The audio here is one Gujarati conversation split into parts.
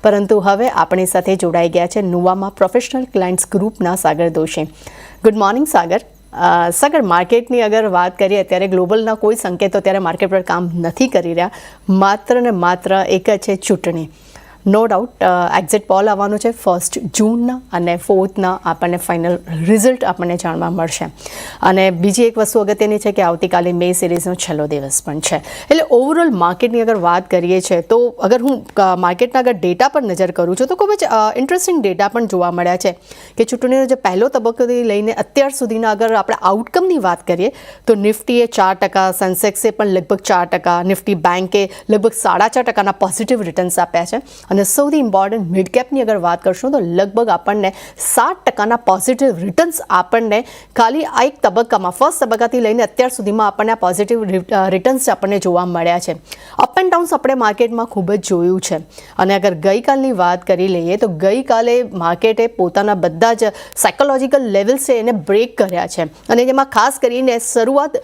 પરંતુ હવે આપણી સાથે જોડાઈ ગયા છે નુવામા પ્રોફેશનલ ક્લાયન્ટ્સ ગ્રુપના સાગર દોશી. ગુડ મોર્નિંગ સાગર. સાગર, માર્કેટની અગર વાત કરીએ અત્યારે ગ્લોબલના કોઈ સંકેતો અત્યારે માર્કેટ પર કામ નથી કરી રહ્યા, માત્ર ને માત્ર એક જ છે ચૂંટણી. નો ડાઉટ એક્ઝિટ પોલ આવવાનું છે 1 જૂનના અને 4થના આપણને ફાઇનલ રિઝલ્ટ આપણને જાણવા મળશે. અને બીજી એક વસ્તુ અગત્યની છે કે આવતીકાલે મે સિરીઝનો છેલ્લો દિવસ પણ છે. એટલે ઓવરઓલ માર્કેટની અગર વાત કરીએ છીએ તો અગર હું માર્કેટના અગર ડેટા પર નજર કરું છું તો ખૂબ જ ઇન્ટરેસ્ટિંગ ડેટા પણ જોવા મળ્યા છે કે ચૂંટણીનો જે પહેલો તબક્કોથી લઈને અત્યાર સુધીના અગર આપણે આઉટકમની વાત કરીએ તો નિફ્ટીએ 4%, સેન્સેક્સે પણ લગભગ 4%, નિફ્ટી બેન્કે લગભગ 4.5%ના પોઝિટિવ રિટર્ન્સ આપ્યા છે. અને સૌથી ઇમ્પોર્ટન્ટ મિડ કેપની અગર વાત કરશું તો લગભગ આપણને 7%ના પોઝિટિવ રિટર્ન્સ આપણને ખાલી આ એક તબક્કામાં ફર્સ્ટ તબક્કાથી લઈને અત્યાર સુધીમાં આપણને આ પોઝિટિવ રિટર્ન્સ આપણને જોવા મળ્યા છે. અપ એન્ડ ડાઉન્સ આપણે માર્કેટમાં ખૂબ જ જોયું છે. અને અગર ગઈકાલની વાત કરી લઈએ તો ગઈકાલે માર્કેટે પોતાના બધા જ સાયકોલોજીકલ લેવલ્સ છે એને બ્રેક કર્યા છે. અને જેમાં ખાસ કરીને શરૂઆત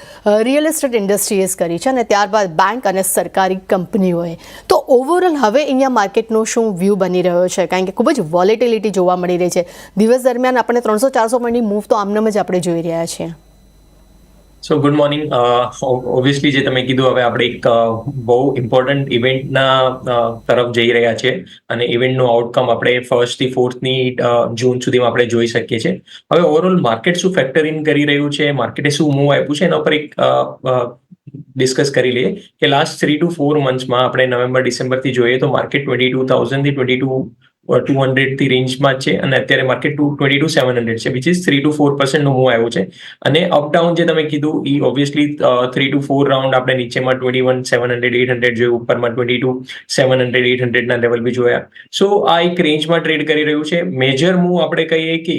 રિયલ એસ્ટેટ ઇન્ડસ્ટ્રીએ કરી છે અને ત્યારબાદ બેંક અને સરકારી કંપનીઓએ. તો ઓવરઓલ હવે અહીંયા માર્કેટનો શું વ્યૂ બની રહ્યો છે? કારણ કે ખૂબ જ વોલેટિલિટી જોવા મળી રહી છે. દિવસ દરમિયાન આપણે 300-400 પોઈન્ટની મૂવ તો આમનામ જ આપણે જોઈ રહ્યા છીએ. સો ગુડ મોર્નિંગ. ઓબ્વિયસલી જે તમે કીધું, હવે આપણે એક બહુ ઇમ્પોર્ટન્ટ ઇવેન્ટના તરફ જઈ રહ્યા છીએ અને ઇવેન્ટનું આઉટકમ આપણે 1 થી 4 જૂન સુધીમાં આપણે જોઈ શકીએ છીએ. હવે ઓવરઓલ માર્કેટ શું ફેક્ટર ઇન કરી રહ્યું છે, માર્કેટે શું મૂવ આપ્યું છે, એના ઉપર એક ડિસ્કસ કરી લઈએ કે લાસ્ટ 3 to 4 મંથ્સમાં આપણે નવેમ્બર-ડિસેમ્બરથી જોઈએ તો માર્કેટ 22,000 થી 22,200 થી રેન્જમાં છે અને અત્યારે માર્કેટ 22,700 છે, વિચ ઇઝ 3 to 4% નું મૂવ આવ્યું છે. અને અપડાઉન જે તમે કીધું એ ઓબ્વિયસલી 3 to 4 રાઉન્ડ આપણે નીચેમાં 21,700-800 જોયું, ઉપરમાં 22,700-800 ના લેવલ બી જોયા. સો આ એક રેન્જમાં ટ્રેડ કરી રહ્યું છે. મેજર મૂવ આપણે કહીએ કે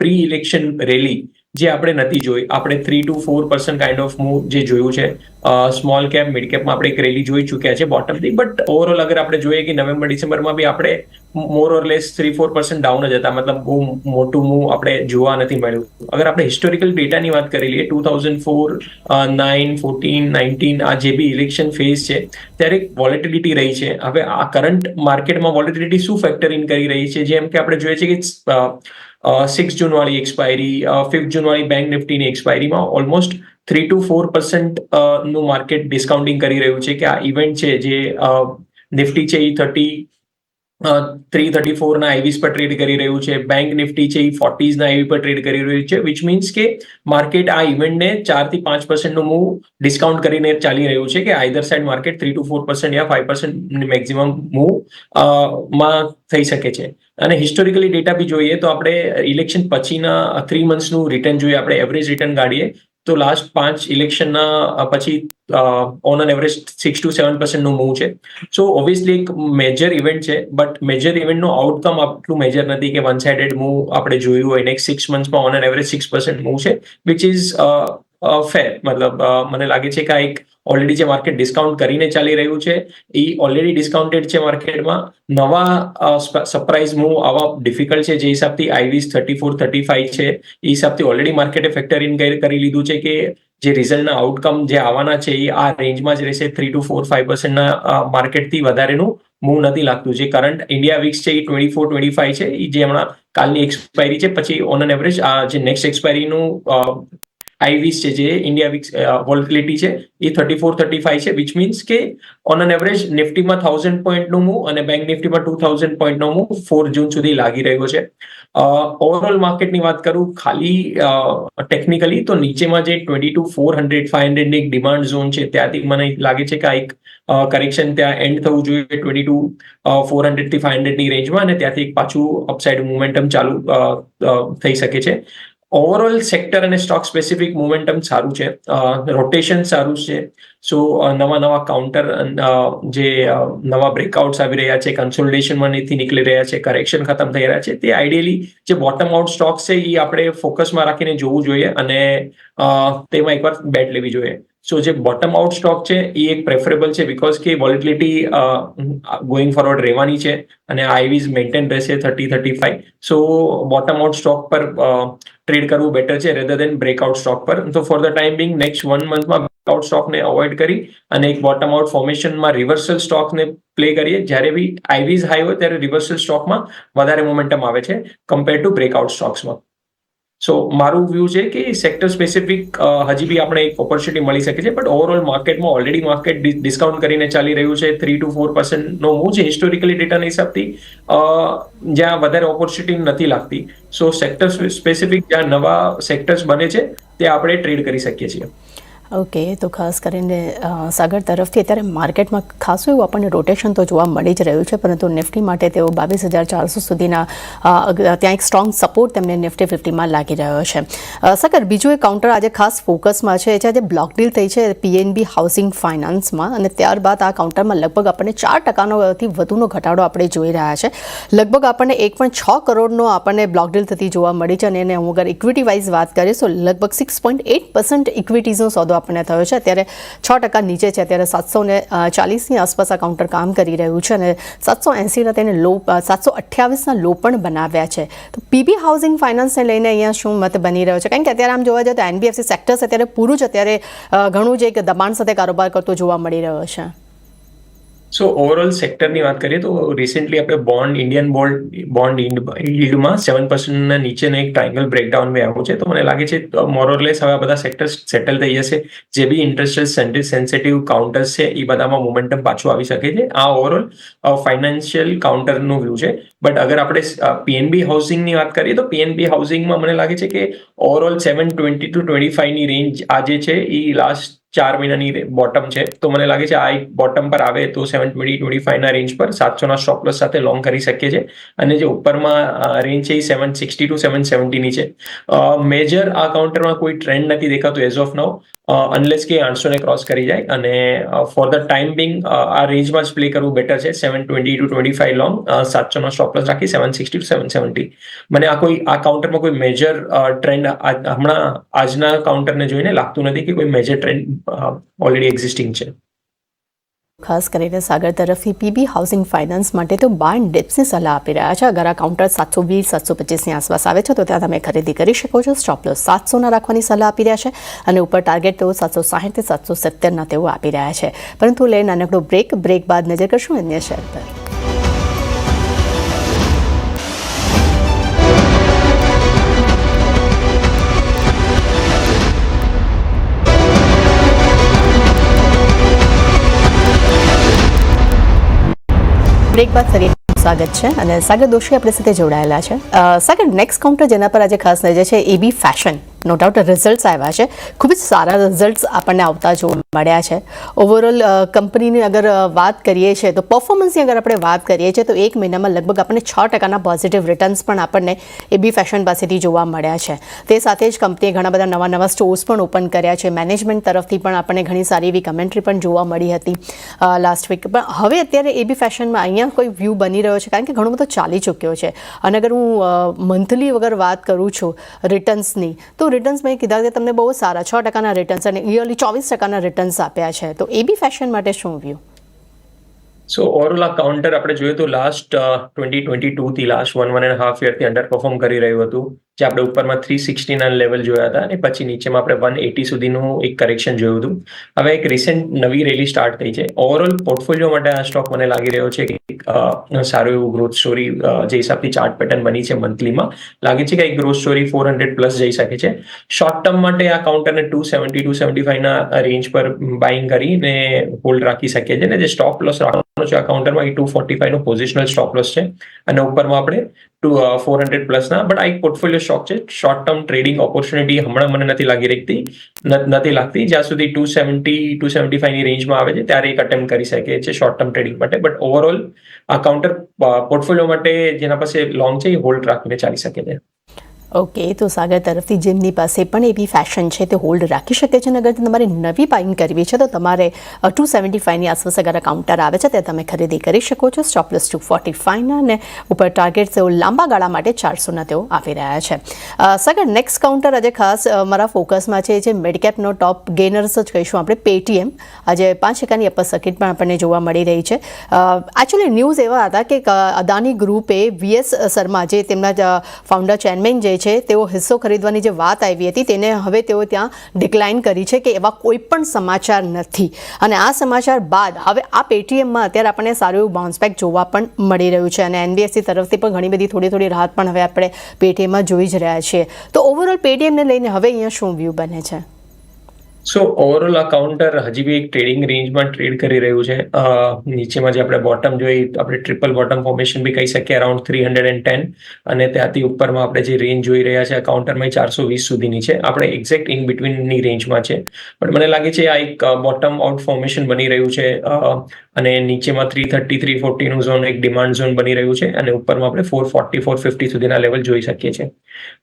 પ્રી ઇલેક્શન રેલી જે આપણે નથી જોઈ, આપણે 3 to 4% કાઇન્ડ ઓફ મૂવ જે જોયું છે. સ્મોલ કેપ, મિડ કેપમાં આપણે એક રેલી જોઈ ચૂક્યા છે બોટમથી. બટ ઓવરઓલ અગર આપણે જોઈએ કે નવેમ્બર-ડિસેમ્બરમાં બી આપણે મોર ઓર લેસ 3-4% ડાઉન જ હતા, મતલબ બહુ મોટું મૂવ આપણે જોવા નથી મળ્યું. અગર આપણે હિસ્ટોરિકલ ડેટાની વાત કરી લઈએ 2004, 9, 14, 19 આ જે બી ઇલેક્શન ફેઝ છે ત્યારે વોલેટિલિટી રહી છે. હવે આ કરંટ માર્કેટમાં વોલેટિલિટી શું ફેક્ટર ઇન કરી રહી છે? જેમ કે આપણે જોઈએ છે કે 6 જૂન વાળી એક્સપાયરી, 5 જૂન વાળી બેંક નિફ્ટીની એક્સપાયરીમાં ઓલમોસ્ટ 3 to 4% નું માર્કેટ ડિસ્કાઉન્ટિંગ કરી રહ્યું છે કે આ ઇવેન્ટ છે જે નિફ્ટી છે એ 334 ના આઈવીસ પર ટ્રેડ કરી રહ્યું છે, બેંક નિફ્ટી છે એ 40s ના આઈવી પર ટ્રેડ કરી રહ્યું છે, વિચ મીન્સ કે માર્કેટ આ ઇવેન્ટને 4 થી 5% નું મૂવ ડિસ્કાઉન્ટ કરીને ચાલી રહ્યું છે કે either side market 3 to 4% yeah 5% maximum move માં થઈ શકે છે. અને હિસ્ટોરિકલી ડેટા બી જોઈએ તો આપણે ઇલેક્શન પછીના 3 મંથ્સનું રિટર્ન જોઈએ, આપણે એવરેજ રિટર્ન કાઢીએ તો લાસ્ટ 5 ઇલેક્શનના પછી ઓન એન એવરેજ 6 to 7% નું મૂવ છે. સો ઓબ્વિયસલી એક મેજર ઇવેન્ટ છે, બટ મેજર ઇવેન્ટનું આઉટકમ આટલું મેજર નથી કે વન સાઇડેડ મૂવ આપણે જોયું હોય. નેક્સ્ટ 6 મંથ્સમાં ઓન એન એવરેજ 6% મૂવ છે, વિચ ઇઝ ફેર. મતલબ મને લાગે છે કે આ એક ઓલરેડી જે માર્કેટ ડિસ્કાઉન્ટ કરીને ચાલી રહ્યું છે એ ઓલરેડી ડિસ્કાઉન્ટેડ છે માર્કેટમાં. નવા સરપ્રાઇઝ મૂવ આવા ડિફિકલ્ટ છે. જે હિસાબથી આઈવીસ 34-35 છે એ હિસાબથી ઓલરેડી માર્કેટે ફેક્ટર ઇન કરી લીધું છે કે જે રિઝલ્ટના આઉટકમ જે આવવાના છે એ આ રેન્જમાં જ રહેશે. 3 to 4-5% ના માર્કેટથી વધારેનું મૂવ નથી લાગતું. જે કરંટ ઇન્ડિયા વિક્સ છે એ 24-25 છે, એ જે હમણાં કાલની એક્સપાયરી છે, પછી ઓન એન એવરેજ આ જે નેક્સ્ટ એક્સપાયરીનું આઈવીસ છે જે ઇન્ડિયા વિક્સ વોલેટિલિટી છે એ 34-35 છે, વિચ મીન્સ કે ઓન એન એવરેજ નિફ્ટીમાં 1,000 પોઈન્ટનું મૂવ અને બેંક નિફ્ટીમાં 2,000 પોઈન્ટનો મૂવ 4 જૂન સુધી લાગી રહ્યો છે. ઓવરઓલ માર્કેટની વાત કરું ખાલી ટેકનિકલી તો નીચેમાં જે 22,400-500 ની એક ડિમાન્ડ ઝોન છે ત્યાંથી મને લાગે છે કે આ એક કરેક્શન ત્યાં એન્ડ થવું જોઈએ 22,400 થી 500 ની રેન્જમાં, અને ત્યાંથી એક પાછું અપસાઇડ મોમેન્ટમ ચાલુ થઈ શકે છે. ઓવરઓલ સેક્ટર અને સ્ટોક સ્પેસિફિક મોમેન્ટમ સારું છે, રોટેશન સારું છે. સો નવા કાઉન્ટર જે નવા બ્રેકઆઉટ્સ આવી રહ્યા છે, કન્સોલિડેશનમાં નથી નીકળી રહ્યા છે, કરેક્શન ખતમ થઈ રહ્યા છે, તે આઈડિયલી જે બોટમ આઉટ સ્ટોક્સ છે એ આપણે ફોકસમાં રાખીને જોવું જોઈએ અને તેમાં એકવાર બેટ લેવી જોઈએ. સો જે બોટમ આઉટ સ્ટોક છે એ એક પ્રેફરેબલ છે બીકોઝ કે વોલેટિલિટી ગોઈંગ ફોરવર્ડ રહેવાની છે અને આઈવીઝ મેન્ટેન રહેશે 30-35. સો બોટમ આઉટ સ્ટોક પર ટ્રેડ કરવું બેટર છે રેધર દેન બ્રેકઆઉટ સ્ટોક પર. તો for the time being next 1 મંથમાં બ્રેકઆઉટ સ્ટોકને અવોઇડ કરી અને એક બોટમ આઉટ ફોર્મેશનમાં રિવર્સલ સ્ટોકને પ્લે કરીએ. જ્યારે બી આઈવીઝ હાઈ હોય ત્યારે રિવર્સલ સ્ટોકમાં વધારે મોમેન્ટમ આવે છે કમ્પેર ટુ બ્રેકઆઉટ સ્ટોક્સમાં. સો મારું વ્યૂ છે કે સેક્ટર સ્પેસિફિક હજી બી આપણે એક ઓપોર્ચ્યુનિટી મળી શકે છે, બટ ઓવરઓલ માર્કેટમાં ઓલરેડી માર્કેટ ડિસ્કાઉન્ટ કરીને ચાલી રહ્યું છે. 3-4% મૂવ છે હિસ્ટોરિકલી ડેટાના હિસાબથી, જ્યાં વધારે ઓપોર્ચ્યુનિટી નથી લાગતી. સો સેક્ટર સ્પેસિફિક જ્યાં નવા સેક્ટર્સ બને છે ત્યાં આપણે ટ્રેડ કરી શકીએ છીએ. ઓકે, તો ખાસ કરીને સાગર તરફથી અત્યારે માર્કેટમાં ખાસું એવું આપણને રોટેશન તો જોવા મળી જ રહ્યું છે, પરંતુ નિફ્ટી માટે તેઓ 22,400 સુધીના ત્યાં એક સ્ટ્રોંગ સપોર્ટ તેમને નિફ્ટી 50માં લાગી રહ્યો છે. સાગર, બીજું એક કાઉન્ટર આજે ખાસ ફોકસમાં છે, જે આજે બ્લોક ડીલ થઈ છે પીએનબી હાઉસિંગ ફાઇનાન્સમાં, અને ત્યારબાદ આ કાઉન્ટરમાં લગભગ આપણને 4%થી વધુનો ઘટાડો આપણે જોઈ રહ્યા છે. લગભગ આપણને 1.6 કરોડનો આપણને બ્લોક ડીલ થતી જોવા મળી છે, અને એને હું અગર ઇક્વિટી વાઇઝ વાત કરીએ તો લગભગ 6.8% ઇક્વિટીઝનો સોદો આપણને થયો છે. અત્યારે 6% નીચે છે. અત્યારે 740ની આસપાસ આ કાઉન્ટર કામ કરી રહ્યું છે, અને 780ના તેને લો, 728ના લો પણ બનાવ્યા છે. તો પીબી હાઉસિંગ ફાઇનાન્સને લઈને અહીંયા શું મત બની રહ્યો છે? કારણ કે અત્યારે આમ જોવા જાય તો એનબીએફસી સેક્ટર્સ અત્યારે પૂરું જ અત્યારે ઘણું જ એક દબાણ સાથે કારોબાર કરતો જોવા મળી રહ્યો છે. સો ઓવરઓલ સેક્ટરની વાત કરીએ તો રિસેન્ટલી આપણે ઇન્ડિયન બોન્ડ યીલ્ડમાં 7% નીચેનો એક ટ્રાયંગલ બ્રેકડાઉન બી આવ્યું છે. તો મને લાગે છે મોરઓરલેસ હવે આ બધા સેક્ટર્સ સેટલ થઈ જશે. જે બી ઇન્ટરેસ્ટ સેન્સિટિવ કાઉન્ટર્સ છે એ બધામાં મોમેન્ટમ પાછું આવી શકે છે. આ ઓવરઓલ ફાઇનાન્શિયલ કાઉન્ટરનું વ્યૂ છે. બટ અગર આપણે પીએનબી હાઉસિંગની વાત કરીએ તો પીએનબી હાઉસિંગમાં મને લાગે છે કે ઓવરઓલ 720 to 25ની રેન્જ આજે છે એ લાસ્ટ 4 મહિનાની બોટમ છે. તો મને લાગે છે આ એક બોટમ પર આવે તો 720-25ના રેન્જ પર 700ના સ્ટોપ લોસ સાથે લોંગ કરી શકીએ છીએ. અને જે ઉપરમાં રેન્જ છે એ 760 to 770ની છે. મેજર આ કાઉન્ટરમાં કોઈ ટ્રેન્ડ નથી દેખાતું એઝ ઓફ નાઉ, અનલેસ કે 800ને ક્રોસ કરી જાય. અને ફોર ધ ટાઈમ બિંગ આ રેન્જમાં જ પ્લે કરવું બેટર છે. 720 to 25 લોંગ, 700નો સ્ટોપ લોસ રાખી 760 to 770. મને આ કાઉન્ટરમાં કોઈ મેજર ટ્રેન્ડ હમણાં આજના કાઉન્ટરને જોઈને લાગતું નથી કે કોઈ મેજર ટ્રેન્ડ ઓલરેડી એક્ઝિસ્ટિંગ છે. ખાસ કરીને સાગર તરફથી પીબી હાઉસિંગ ફાઇનાન્સ માટે તો બાય ડિપ્સની સલાહ આપી રહ્યા છે. અગર આ કાઉન્ટર 720-725ની આસપાસ આવે છે તો ત્યાં તમે ખરીદી કરી શકો છો. સ્ટોપ લોસ 700ના રાખવાની સલાહ આપી રહ્યા છે, અને ઉપર ટાર્ગેટ તેઓ 760-770ના તેઓ આપી રહ્યા છે. પરંતુ લે નાનકડો બ્રેક બાદ નજર કરશું અન્ય શેર પર. બ્રેક બાદ ફરી સ્વાગત છે, અને સાગર દોશી આપણી સાથે જોડાયેલા છે. સાગર, નેક્સ્ટ કાઉન્ટર જેના પર આજે ખાસ નજર છે એબી ફેશન. નો ડાઉટ રિઝલ્ટ્સ આવ્યા છે, ખૂબ જ સારા રિઝલ્ટ્સ આપણને આવતા જોવા મળ્યા છે. ઓવરઓલ કંપનીની અગર વાત કરીએ છીએ તો પરફોર્મન્સની અગર આપણે વાત કરીએ છીએ તો એક મહિનામાં લગભગ આપણને 6%ના પોઝિટિવ રિટર્ન્સ પણ આપણને એબી ફેશન પાસેથી જોવા મળ્યા છે. તે સાથે જ કંપનીએ ઘણા બધા નવા સ્ટોર્સ પણ ઓપન કર્યા છે. મેનેજમેન્ટ તરફથી પણ આપણને ઘણી સારી એવી કમેન્ટ્રી પણ જોવા મળી હતી લાસ્ટ વીક. પણ હવે અત્યારે એબી ફેશનમાં અહીંયા કોઈ વ્યૂ બની રહ્યો છે? કારણ કે ઘણો બધો ચાલી ચૂક્યો છે, અને અગર હું મંથલી વગર વાત કરું છું રિટર્ન્સની, તો રિટર્ન્સ મેં કીધા કે તમને બહુ સારા 6%ના રિટર્ન્સ અને યરલી 24%ના રિટર્ન્સ આપ્યા છે. તો એબી ફેશન માટે શું વ્યૂ? સો ઓવરઓલ આ કાઉન્ટર આપણે જોઈએ તો લાસ્ટ 2022થી લાસ્ટ 1.5 યરથી અંડર પરફોર્મ કરી રહ્યું હતું. જે આપણે ઉપરમાં 360ના લેવલ જોયા હતા, અને પછી નીચેમાં આપણે 180 સુધીનું એક કરેક્શન જોયું હતું. હવે એક રિસેન્ટ નવી રેલી સ્ટાર્ટ થઈ છે. ઓવરઓલ પોર્ટફોલિયો માટે આ સ્ટોક મને લાગી રહ્યો છે કે સારું એવું ગ્રોથ સ્ટોરી, જે હિસાબથી ચાર્ટ પેટર્ન બની છે મંથલીમાં, લાગે છે કે એક ગ્રોથ સ્ટોરી 400+ જઈ શકે છે. શોર્ટ ટર્મ માટે આ કાઉન્ટરને 270-275ના રેન્જ પર બાઇંગ કરીને હોલ્ડ રાખી શકીએ છીએ. ને જે સ્ટોપ લોસ રાખવાનો છે આ કાઉન્ટરમાં એ 245નો પોઝિશનલ સ્ટોપ લોસ છે, અને ઉપરમાં આપણે 400+ના. બટ આ એક પોર્ટફોલિયો સ્ટોક છે. શોર્ટ ટર્મ ટ્રેડિંગ ઓપોર્ચ્યુનિટી હમણાં મને નથી લાગતી. જ્યાં સુધી 270-275ની રેન્જમાં આવે છે ત્યારે એક અટેમ્પ્ટ કરી શકીએ છીએ શોર્ટ ટર્મ ટ્રેડિંગ માટે. બટ ઓવરઓલ આ કાઉન્ટર પોર્ટફોલિયો માટે જેના પાસે લોંગ છે એ હોલ્ડ રાખીને ચાલી શકે છે. ઓકે, તો સાગર તરફથી જેમની પાસે પણ એબી ફેશન છે તે હોલ્ડ રાખી શકે છે, અને અગર તમારે નવી બાઇંગ કરવી છે તો તમારે 275ની આસપાસ અગર કાઉન્ટર આવે છે તે તમે ખરીદી કરી શકો છો. સ્ટોપ લોસ 245ના, અને ઉપર ટાર્ગેટ તેઓ લાંબા ગાળા માટે 400ના તેઓ આપી રહ્યા છે. સાગર, નેક્સ્ટ કાઉન્ટર આજે ખાસ મારા ફોકસમાં છે, જે મિડકેપનો ટોપ ગેનર્સ જ કહીશું આપણે, પેટીએમ. આજે 5%ની અપર સર્કિટ પણ આપણને જોવા મળી રહી છે. એકચ્યુઅલી ન્યૂઝ એવા હતા કે અદાની ગ્રુપે વીએસ શર્મા, જે તેમના ફાઉન્ડર ચેરમેન જે છે તેઓ હિસ્સો ખરીદવાની જે વાત આવી હતી તેને હવે તેઓ ત્યાં ડિક્લાઇન કરી છે કે એવા કોઈ પણ સમાચાર નથી. અને આ સમાચાર બાદ હવે આ પેટીએમમાં અત્યારે આપણને સારું એવું બાઉન્સ બેક જોવા પણ મળી રહ્યું છે અને એનબીએફસી તરફથી પણ ઘણી બધી થોડી રાહત પણ હવે આપણે પેટીએમમાં જોઈ જ રહ્યા છીએ. તો ઓવરઓલ પેટીએમને લઈને હવે અહીંયા શું વ્યૂ બને છે? સો ઓવરઓલ આ કાઉન્ટર હજી બી એક ટ્રેડિંગ રેન્જમાં ટ્રેડ કરી રહ્યું છે. નીચેમાં જે આપણે બોટમ જોઈ આપણે ટ્રિપલ બોટમ ફોર્મેશન બી કહી શકીએ અરાઉન્ડ 310 અને ત્યાંથી ઉપરમાં આપણે જે રેન્જ જોઈ રહ્યા છે આ કાઉન્ટરમાં 420 સુધીની છે. આપણે એક્ઝેક્ટ ઇન બિટવીનની રેન્જમાં છે પણ મને લાગે છે આ એક બોટમ આઉટ ફોર્મેશન બની રહ્યું છે અને નીચેમાં 330 340નું ઝોન એક ડિમાન્ડ ઝોન બની રહ્યું છે અને ઉપરમાં આપણે 440 450 સુધીના લેવલ જોઈ શકીએ છીએ.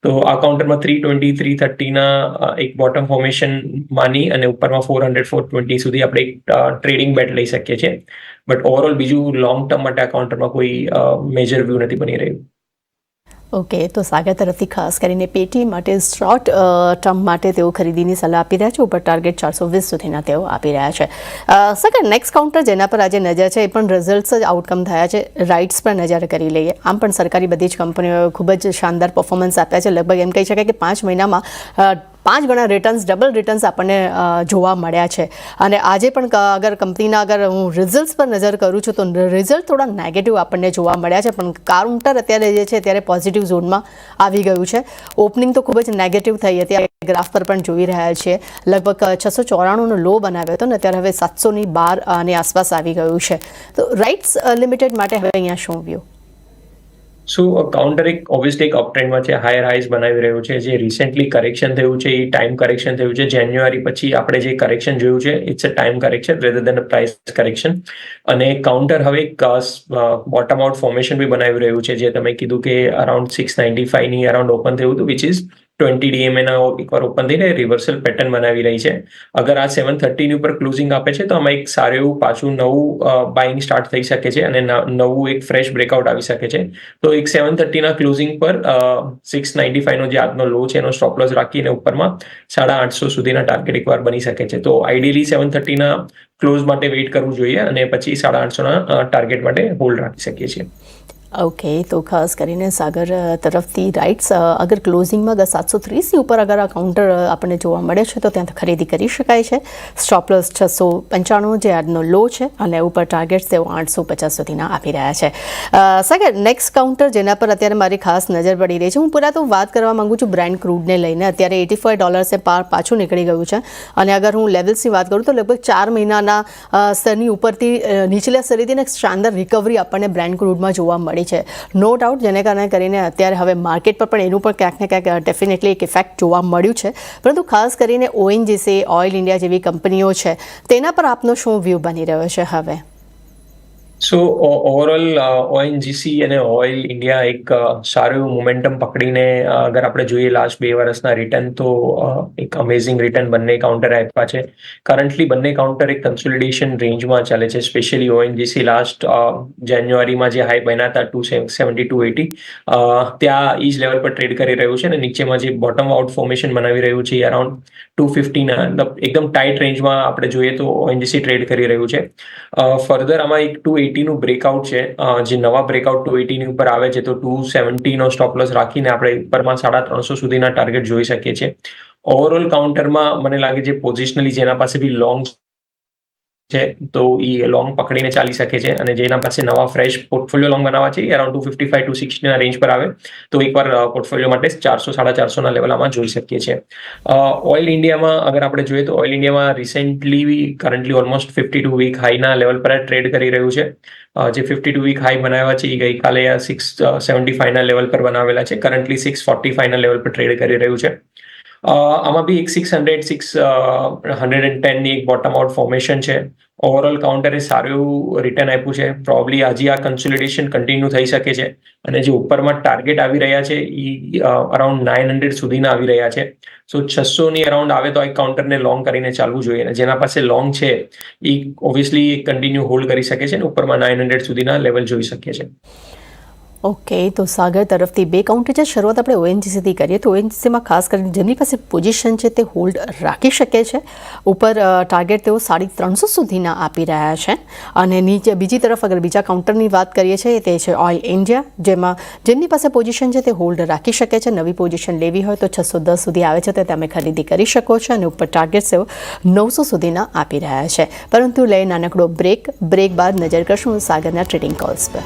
તો આ કાઉન્ટરમાં 320 330ના એક બોટમ ફોર્મેશન માની અને ઉપરમાં 400 420 સુધી આપણે એક ટ્રેડિંગ બેટ લઈ શકીએ છીએ. બટ ઓવરઓલ બીજું લોંગ ટર્મ માટે આ કાઉન્ટરમાં કોઈ મેજર વ્યૂ નથી બની રહ્યું. ઓકે, તો સાગર તરફથી ખાસ કરીને પેટીએમ માટે શોર્ટ ટર્મ માટે તેઓ ખરીદીની સલાહ આપી રહ્યા છે. ઉપર ટાર્ગેટ 420 સુધીના તેઓ આપી રહ્યા છે. સાગર, નેક્સ્ટ કાઉન્ટર જેના પર આજે નજર છે એ પણ રિઝલ્ટ્સ જ આઉટકમ થયા છે. રાઇટ્સ પર નજર કરી લઈએ. આમ પણ સરકારી બધી જ કંપનીઓએ ખૂબ જ શાનદાર પરફોર્મન્સ આપ્યા છે. લગભગ એમ કહી શકાય કે 5 મહિનામાં 5 ગણા રિટર્ન્સ, ડબલ રિટર્ન્સ આપણને જોવા મળ્યા છે. અને આજે પણ અગર કંપનીના હું રિઝલ્ટ્સ પર નજર કરું છું તો રિઝલ્ટ થોડા નેગેટિવ આપણને જોવા મળ્યા છે પણ કાઉન્ટર અત્યારે જે છે ત્યારે પોઝિટિવ ઝોનમાં આવી ગયું છે. ઓપનિંગ તો ખૂબ જ નેગેટિવ થઈ હતી, ગ્રાફ પર પણ જોઈ રહ્યા છીએ. લગભગ 694નો લો બનાવ્યો હતો ને અત્યારે હવે 700ની બહાર અને આસપાસ આવી ગયું છે. તો રાઇટ્સ લિમિટેડ માટે હવે અહીંયા શું વ્યૂ? સો કાઉન્ટર ઓબ્વિયસલી એક અપટ્રેન્ડમાં છે, હાયર હાઈસ બનાવી રહ્યું છે. જે રિસેન્ટલી કરેક્શન થયું છે એ ટાઈમ કરેક્શન થયું છે. જાન્યુઆરી પછી આપણે જે કરેક્શન જોયું છે it's a time correction rather than a price correction. અને કાઉન્ટર હવે બોટમ આઉટ ફોર્મેશન બી બનાવી રહ્યું છે. જે તમે કીધું કે અરાઉન્ડ 695ની અરાઉન્ડ ઓપન થયું હતું વિચ ઇઝ 20 DMA એકવાર ઓપન થઈને રિવર્સલ પેટર્ન બનાવી રહી છે. અગર આ 730ની ઉપર ક્લોઝિંગ આપે છે તો આમાં એક સારું એવું પાછું નવું બાઇંગ સ્ટાર્ટ થઈ શકે છે અને નવું એક ફ્રેશ બ્રેકઆઉટ આવી શકે છે. તો એક 730ના ક્લોઝિંગ પર 695નો જે આજનો લો છે એનો સ્ટોપ લોસ રાખીને ઉપરમાં 850 સુધીના ટાર્ગેટ એકવાર બની શકે છે. તો આઈડિયલી 730ના ક્લોઝ માટે વેઇટ કરવું જોઈએ અને પછી 850ના ટાર્ગેટ માટે હોલ્ડ રાખી શકીએ છીએ. ઓકે, તો ખાસ કરીને સાગર તરફથી રાઇટ્સ અગર ક્લોઝિંગમાં 730ની ઉપર અગર આ કાઉન્ટર આપણને જોવા મળે છે તો ત્યાં ખરીદી કરી શકાય છે. સ્ટોપ લોસ 695 જે આજનો લો છે અને ઉપર ટાર્ગેટ તેઓ 850 સુધીના આપી રહ્યા છે. સાગર, નેક્સ્ટ કાઉન્ટર જેના પર અત્યારે મારી ખાસ નજર પડી રહી છે, હું પૂરા તો વાત કરવા માંગુ છું બ્રેન્ટ ક્રૂડને લઈને. અત્યારે $85 પાછું નીકળી ગયું છે અને અગર હું લેવલ્સની વાત કરું તો લગભગ 4 મહિનાના સ્તરની ઉપરથી નીચલા સ્તરેથી એક શાનદાર રિકવરી આપણને બ્રેન્ટ ક્રૂડમાં જોવા મળી છે. નો ડાઉટ જેને કારણે કરીને અત્યારે હવે માર્કેટ પર પણ એનું પણ ક્યાંક ને ક્યાંક ડેફિનેટલી એક ઇફેક્ટ જોવા મળ્યું છે. પરંતુ ખાસ કરીને ONGC, ઓઇલ ઇન્ડિયા જેવી કંપનીઓ છે તેના પર આપનો શું વ્યૂ બની રહ્યો છે હવે? સો ઓવરઓલ ONGC અને ઓઇલ ઇન્ડિયા એક સારું એવું મોમેન્ટમ પકડીને અગર આપણે જોઈએ લાસ્ટ 2 વર્ષના રિટર્ન તો એક અમેઝિંગ રિટર્ન બંને કાઉન્ટર આપ્યા છે. કરન્ટલી બંને કાઉન્ટર એક કન્સોલિડેશન રેન્જમાં ચાલે છે. સ્પેશિયલી ONGC લાસ્ટ જાન્યુઆરીમાં જે હાઈ બન્યા હતા 270 280 ત્યાં ઈ જ લેવલ પર ટ્રેડ કરી રહ્યું છે અને નીચેમાં જે બોટમ આઉટ ફોર્મેશન બનાવી રહ્યું છે એ અરાઉન્ડ 250ના એકદમ ટાઈટ રેન્જમાં આપણે જોઈએ તો ONGC ટ્રેડ કરી રહ્યું છે. ફર્ધર આમાં એક 280નું બ્રેકઆઉટ છે. જે નવા બ્રેકઆઉટ 280ની ઉપર આવે છે તો 270નો સ્ટોપ લોસ રાખીને આપણે ઉપરમાં 350 સુધીના ટાર્ગેટ જોઈ શકીએ છીએ. ઓવરઓલ કાઉન્ટરમાં મને લાગે છે પોઝિશનલી જેના પાસે બી લોંગ છે તો એ લોંગ પકડીને ચાલી શકે છે અને જેના પાસે નવા ફ્રેશ પોર્ટફોલિયો લોંગ બનાવવા છે અરાઉન્ડ 255 260ના રેન્જ પર આવે તો એકવાર પોર્ટફોલિયો માટે 400 450ના લેવલ આમાં જોઈ શકીએ છીએ. ઓઇલ ઇન્ડિયામાં અગર આપણે જોઈએ તો ઓઇલ ઇન્ડિયામાં રિસેન્ટલી કરન્ટલી ઓલમોસ્ટ 52 વીક હાઈના લેવલ પર ટ્રેડ કરી રહ્યું છે. જે 52 વીક હાઈ બનાવ્યા છે એ ગઈકાલે 675ના લેવલ પર બનાવેલા છે. કરન્ટલી 645ના લેવલ પર ટ્રેડ કરી રહ્યું છે. આમાં બી એક 110ની એક બોટમ આઉટ ફોર્મેશન છે. ઓવરઓલ કાઉન્ટરે સારું એવું રિટર્ન આપ્યું છે. પ્રોબ્લી આજે આ કન્સોલિડેશન કન્ટિન્યુ થઈ શકે છે અને જે ઉપરમાં ટાર્ગેટ આવી રહ્યા છે એ અરાઉન્ડ 900 સુધીના આવી રહ્યા છે. સો 600ની અરાઉન્ડ આવે તો એક કાઉન્ટરને લોંગ કરીને ચાલવું જોઈએ અને જેના પાસે લોંગ છે એ ઓબ્વિયસલી કન્ટિન્યુ હોલ્ડ કરી શકે છે અને ઉપરમાં 900 સુધીના લેવલ જોઈ શકે છે. ઓકે, તો સાગર તરફથી બે કાઉન્ટર છે. શરૂઆત આપણે ઓએનજીસીથી કરીએ તો ઓએનજીસીમાં ખાસ કરીને જેમની પાસે પોઝિશન છે તે હોલ્ડ રાખી શકે છે. ઉપર ટાર્ગેટ તેઓ 350 સુધીના આપી રહ્યા છે. અને નીચે બીજી તરફ અગર બીજા કાઉન્ટરની વાત કરીએ છીએ તે છે ઓઇલ ઇન્ડિયા, જેમાં જેમની પાસે પોઝિશન છે તે હોલ્ડ રાખી શકે છે. નવી પોઝિશન લેવી હોય તો 610 સુધી આવે છે, તો તમે ખરીદી કરી શકો છો. અને ઉપર ટાર્ગેટ તેઓ 900 સુધીના આપી રહ્યા છે. પરંતુ લઈ નાનકડો બ્રેક બાદ નજર કરશું સાગરના ટ્રેડિંગ કોલ્સ પર.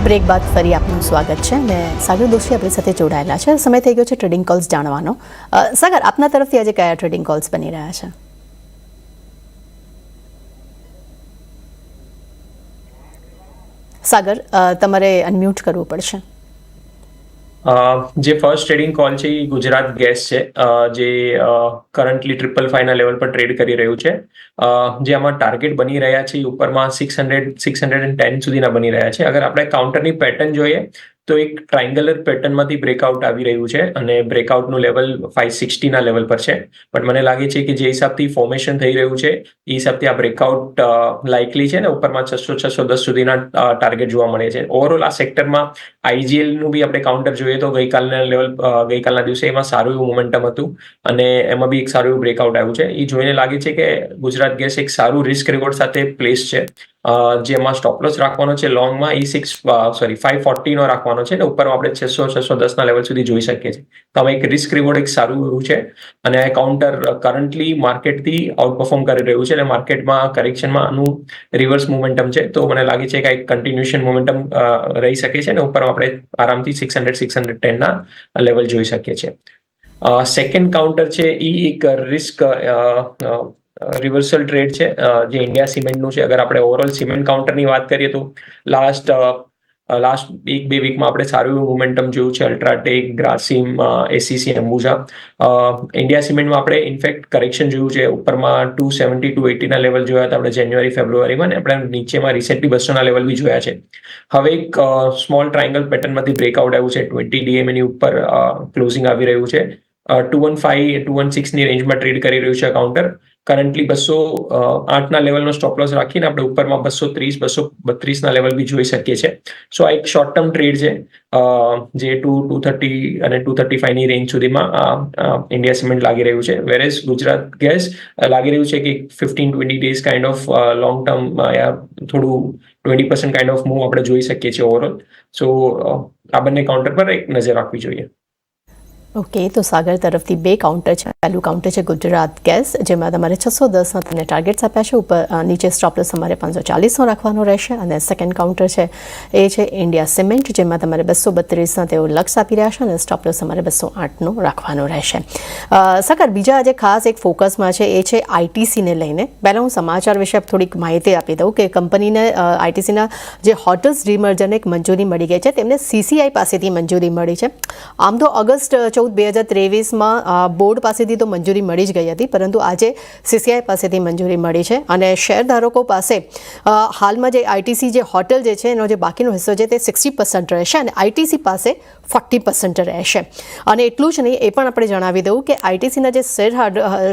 બ્રેક બાદ ફરી આપનું સ્વાગત છે. અને સાગર દોશી આપણી સાથે જોડાયેલા છે. સમય થઈ ગયો છે ટ્રેડિંગ કોલ્સ જાણવાનો. સાગર, આપના તરફથી આજે કયા ટ્રેડિંગ કોલ્સ બની રહ્યા છે? સાગર, તમારે અનમ્યુટ કરવું પડશે. જે ફર્સ્ટ ટ્રેડિંગ કોલ છે એ ગુજરાત ગેસ છે, જે કરન્ટલી 555 ના લેવલ પર ટ્રેડ કરી રહ્યું છે. જે આમાં ટાર્ગેટ બની રહ્યા છે ઉપરમાં 610 સુધીના બની રહ્યા છે. અગર આપણે કાઉન્ટરની પેટર્ન જોઈએ તો એક ટ્રાયંગલર પેટર્નમાંથી બ્રેકઆઉટ આવી રહ્યું છે અને બ્રેકઆઉટનું લેવલ 560 ના લેવલ પર છે. પણ મને લાગે છે કે જે હિસાબથી ફોર્મેશન થઈ રહ્યું છે એ હિસાબથી આ બ્રેકઆઉટ લાઇકલી છે ને ઉપરમાં 610 સુધીના ટાર્ગેટ જોવા મળે છે. ઓવરઓલ આ સેક્ટરમાં આઈજીએલનું બી આપણે કાઉન્ટર જોઈએ તો ગઈકાલના દિવસે એમાં સારું એવું મોમેન્ટમ હતું અને એમાં બી એક સારું એવું બ્રેકઆઉટ આવ્યું છે. એ જોઈને લાગે છે કે ગુજરાત ગેસ એક સારું રિસ્ક રિવોર્ડ સાથે પ્લેસ છે. જેમાં સ્ટોપલોસ રાખવાનો છે લોંગમાં 540 નો રાખવાનો છે ને ઉપરમાં આપણે 610 ના લેવલ સુધી જોઈ શકીએ છીએ. તો આમાં એક રિસ્ક રિવોર્ડ એક સારું એવું છે અને આ કાઉન્ટર કરન્ટલી માર્કેટથી આઉટ પરફોર્મ કરી રહ્યું છે અને માર્કેટમાં કરેક્શનમાં આનું રિવર્સ મોમેન્ટમ છે. તો મને લાગે છે કે એક કન્ટિન્યુએશન મોમેન્ટમ રહી શકે છે અને ઉપર આપણે આરામથી 610 ના લેવલ જોઈ શકીએ છીએ. સેકન્ડ કાઉન્ટર છે એ એક રિસ્ક રિવર્સલ ટ્રેડ છે જે ઇન્ડિયા સિમેન્ટનું છે. અગર આપણે ઓવરઓલ સિમેન્ટ કાઉન્ટરની વાત કરીએ તો લાસ્ટ 1-2 વીકમાં આપણે સારું એવું મોમેન્ટમ જોયું છે. અલ્ટ્રાટેક, ગ્રાસિમ, એસીસી, અંબુજા. ઇન્ડિયા સિમેન્ટમાં આપણે ઇનફેક્ટ કરેક્શન જોયું છે. ઉપરમાં 270-280 ના લેવલ જોયા હતા આપણે જાન્યુઆરી ફેબ્રુઆરીમાં, ને આપણે નીચેમાં રિસેન્ટલી 200 ના લેવલ બી જોયા છે. હવે એક સ્મોલ ટ્રાયંગલ પેટર્નમાંથી બ્રેકઆઉટ આવ્યું છે. 20 DMA ની ઉપર ક્લોઝિંગ આવી રહ્યું છે. 215-216 ની રેન્જમાં ટ્રેડ કરી રહ્યું છે કાઉન્ટર. કરન્ટલી 208 ના લેવલનો સ્ટોપલોસ રાખીને આપણે ઉપરમાં 230-232 ના લેવલ બી જોઈ શકીએ છીએ. સો આ એક શોર્ટ ટર્મ ટ્રેડ છે જે 230 અને 235 ની રેન્જ સુધીમાં ઇન્ડિયા સિમેન્ટ લાગી રહ્યું છે. વેરેઝ ગુજરાત ગેસ લાગી રહ્યું છે કે 15-20 days kind of long term થોડું 20% કાઇન્ડ ઓફ મૂવ આપણે જોઈ શકીએ છીએ ઓવરઓલ. સો આ બંને કાઉન્ટર પર એક નજર રાખવી જોઈએ. ઓકે, તો સાગર તરફથી બે કાઉન્ટર છે. પહેલું કાઉન્ટર છે ગુજરાત ગેસ, જેમાં તમારે 610ના તમને ટાર્ગેટ્સ આપ્યા છે. ઉપર નીચે સ્ટોપલોસ તમારે 540નો રાખવાનો રહેશે. અને સેકન્ડ કાઉન્ટર છે એ છે ઇન્ડિયા સિમેન્ટ, જેમાં તમારે 232ના તેઓ લક્ષ આપી રહ્યા છે અને સ્ટોપલોસ તમારે 208નો રાખવાનો રહેશે. સાગર, બીજા આજે ખાસ એક ફોકસમાં છે એ છે આઈટીસીને લઈને. પહેલાં હું સમાચાર વિશે થોડીક માહિતી આપી દઉં કે કંપનીને આઈટીસીના જે હોટલ્સ ડીમર્જરને એક મંજૂરી મળી ગઈ છે. તેમને સીસીઆઈ પાસેથી મંજૂરી મળી છે. આમ તો ઓગસ્ટ 2023માં બોર્ડ પાસેથી તો મંજૂરી મળી જ ગઈ હતી, પરંતુ આજે સીસીઆઈ પાસેથી મંજૂરી મળી છે. અને શેરધારકો પાસે હાલમાં જે આઈટીસી જે હોટલ જે છે એનો જે બાકીનો હિસ્સો છે તે 60% રહેશે અને આઈટીસી પાસે 40% રહેશે. અને એટલું જ નહીં, એ પણ આપણે જણાવી દઉં કે આઈટીસીના જે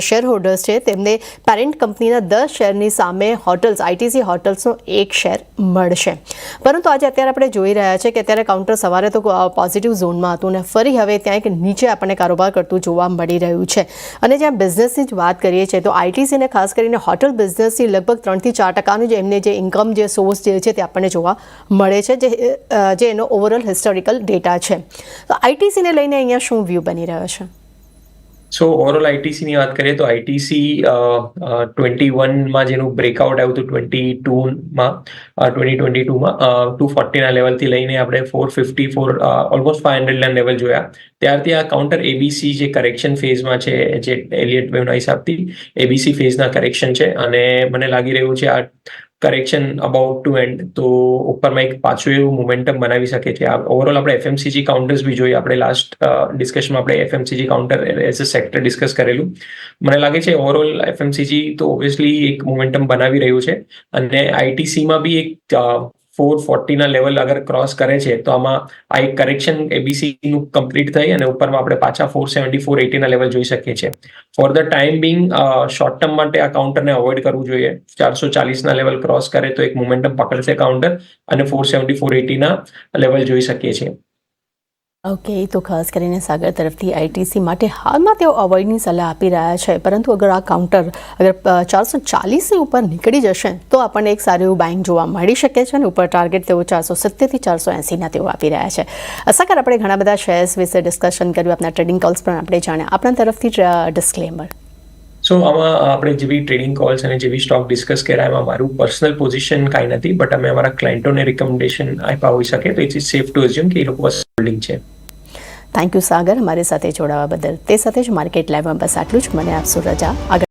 શેર હોલ્ડર્સ છે તેમને પેરેન્ટ કંપનીના 10 શેરની સામે આઈટીસી હોટલ્સનો 1 શેર મળશે. પરંતુ આજે અત્યારે આપણે જોઈ રહ્યા છે કે અત્યારે કાઉન્ટર સવારે તો પોઝિટિવ ઝોનમાં હતું અને ફરી હવે ત્યાં એક નીચે આપણને કારોબાર કરતું જોવા મળી રહ્યું છે. અને જ્યાં બિઝનેસની જ વાત કરીએ છીએ તો આઈટીસીને ખાસ કરીને હોટલ બિઝનેસથી લગભગ 3-4% જે એમને જે ઇન્કમ જે સોર્સ જે છે તે આપણને જોવા મળે છે, જે એનો ઓવરઓલ હિસ્ટોરિકલ ડેટા છે. તો આઈટીસીને લઈને અહીંયા શું વ્યૂ બની રહ્યો છે? સો ઓવરઓલ આઈટીસીની વાત કરીએ તો આઈટીસી 21માં જેનું બ્રેકઆઉટ આવ્યું હતું 2022માં 240 ના લેવલથી લઈને આપણે 450 ઓલમોસ્ટ 500 ના લેવલ જોયા. ત્યારથી આ કાઉન્ટર એબીસી જે કરેક્શન ફેઝમાં છે, જે એલિયટ વેવના હિસાબથી એબીસી ફેઝના કરેક્શન છે અને મને લાગી રહ્યું છે આ કરેક્શન અબાઉટ ટુ એન્ડ. તો ઉપરમાં એક પાછું એવું મોમેન્ટમ બનાવી શકે છે. ઓવરઓલ આપણે એફએમસીજી કાઉન્ટર્સ બી જોઈએ. આપણે લાસ્ટ ડિસ્કશનમાં આપણે FMCG counter as a sector discuss કરેલું. મને લાગે છે ઓવરઓલ એફએમસીજી તો ઓબ્વિયસલી એક મોમેન્ટમ બનાવી રહ્યું છે અને આઈટીસીમાં બી એક 440 લેવલ અગર ક્રોસ કરે છે તો આમાં આ એક કરેક્શન ABC નું કમ્પ્લીટ થઈ અને ઉપરમાં આપણે પાછા 470 480 લેવલ જોઈ શકીએ છીએ. Four the time Bing short term માટે આ કાઉન્ટરને અવોઇડ કરવું જોઈએ. 440 લેવલ ક્રોસ કરે તો એક મોમેન્ટમ પકડશે કાઉન્ટર અને 470 480 લેવલ જોઈ શકીએ છીએ. ઓકે, તો ખાસ કરીને સાગર તરફથી આઈટીસી માટે હાલમાં તેઓ અવોઇડની સલાહ આપી રહ્યા છે, પરંતુ અગર આ કાઉન્ટર અગર 440ની ઉપર નીકળી જશે તો આપણને એક સારું એવું બાઇંગ જોવા મળી શકે છે અને ઉપર ટાર્ગેટ તેઓ 470થી 480ના તેઓ આપી રહ્યા છે. સાગર, આપણે ઘણા બધા શેર્સ વિશે ડિસ્કશન કર્યું, આપણા ટ્રેડિંગ કોલ્સ પણ આપણે જાણ્યા. આપણા તરફથી ડિસ્ક્લેમર. સો આમાં આપણે જેવી ટ્રેડિંગ કોલ્સ અને જેવી સ્ટોક ડિસ્કસ કર્યા એમાં મારું પર્સનલ પોઝિશન કાંઈ નથી, બટ અમે અમારા ક્લાયન્ટોને રિકમેન્ડેશન આપ્યા હોઈ શકે તો it is safe to assume કે એ લોકો હોલ્ડિંગ છે. થેન્ક યુ સાગર, મારી સાથે જોડાવા બદલ. તે સાથે જ માર્કેટ લાઈવમાં બસ આટલું જ. મને આપશો રજા. આગળ